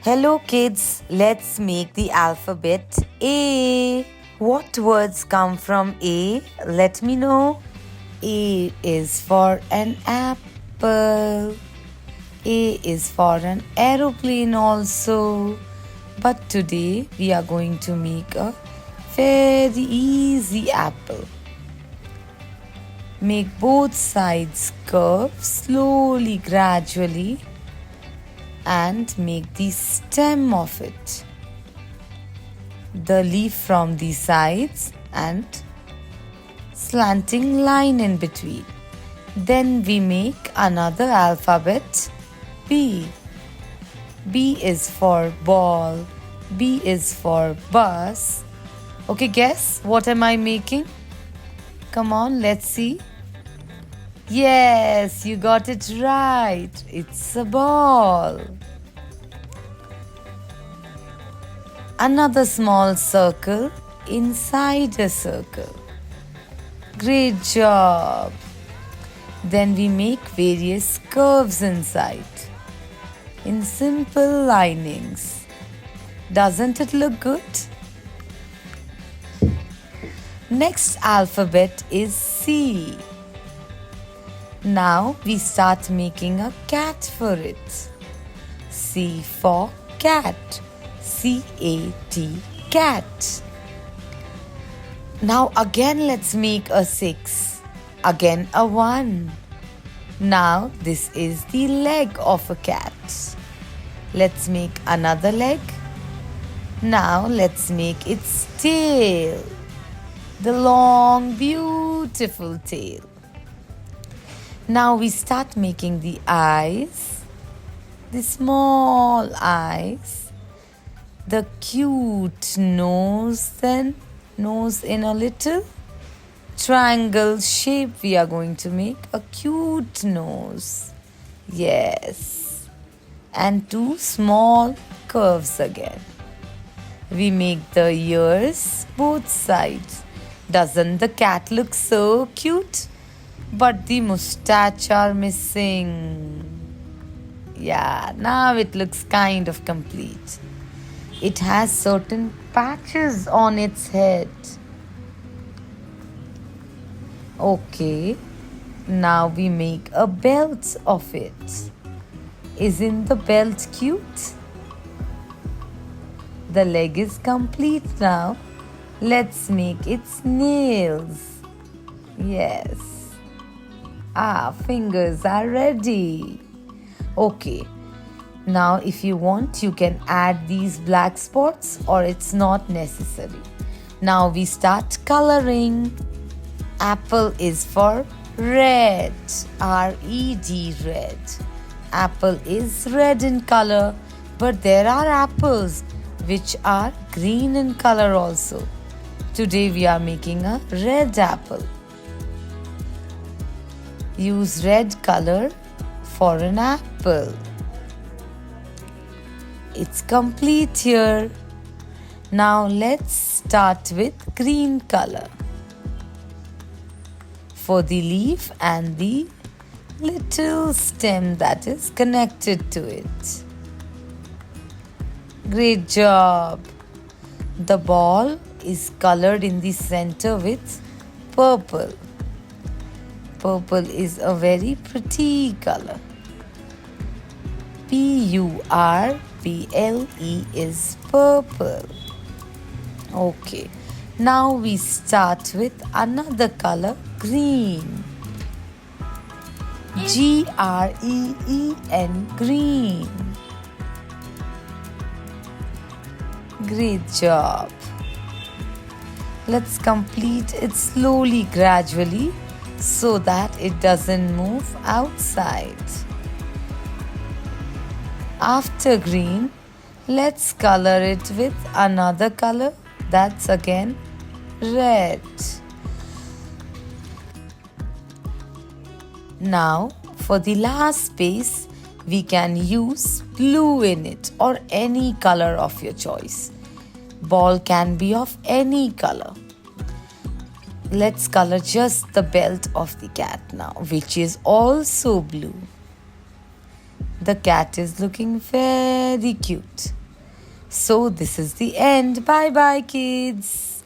Hello kids, let's make the alphabet A. What words come from A? Let me know. A is for an apple. A is for an aeroplane also. But today we are going to make a very easy apple. Make both sides curve slowly, gradually, and make the stem of it, the leaf from the sides and slanting line in between. Then we make another alphabet B. B is for ball. B is for bus. Okay, guess what am I making? Come on, let's see. Yes, you got it right. It's a ball. Another small circle inside a circle. Great job. Then we make various curves inside in simple linings. Doesn't it look good? Next alphabet is C. Now we start making a cat for it. C for cat. C-A-T, cat. Now again let's make a 6. Again a 1. Now this is the leg of a cat. Let's make another leg. Now let's make its tail. The long, beautiful tail. Now we start making the eyes, the small eyes, the cute nose, then nose in a little triangle shape. We are going to make a cute nose. Yes. And 2 small curves again. We make the ears both sides. Doesn't the cat look so cute? But the mustache are missing. Yeah, now it looks kind of complete. It has certain patches on its head. Okay, now we make a belt of it. Isn't the belt cute? The leg is complete now. Let's make its nails. Yes. Fingers are ready. Okay. Now if you want, you can add these black spots or it's not necessary. Now we start coloring. Apple is for red. R-E-D, red. Apple is red in color, but there are apples which are green in color also. Today we are making a red apple. Use red color for an apple. It's complete here. Now let's start with green color for the leaf and the little stem that is connected to it. Great job. The ball is colored in the center with purple. Purple is a very pretty color. P-U-R-P-L-E is purple. Okay. Now we start with another color, green. G-R-E-E-N, green. Great job. Let's complete it slowly, gradually, so that it doesn't move outside. After green, let's color it with another color. That's again red. Now for the last space, we can use blue in it or any color of your choice. Ball can be of any color. Let's color just the belt of the cat now, which is also blue. The cat is looking very cute. So this is the end. Bye bye, kids.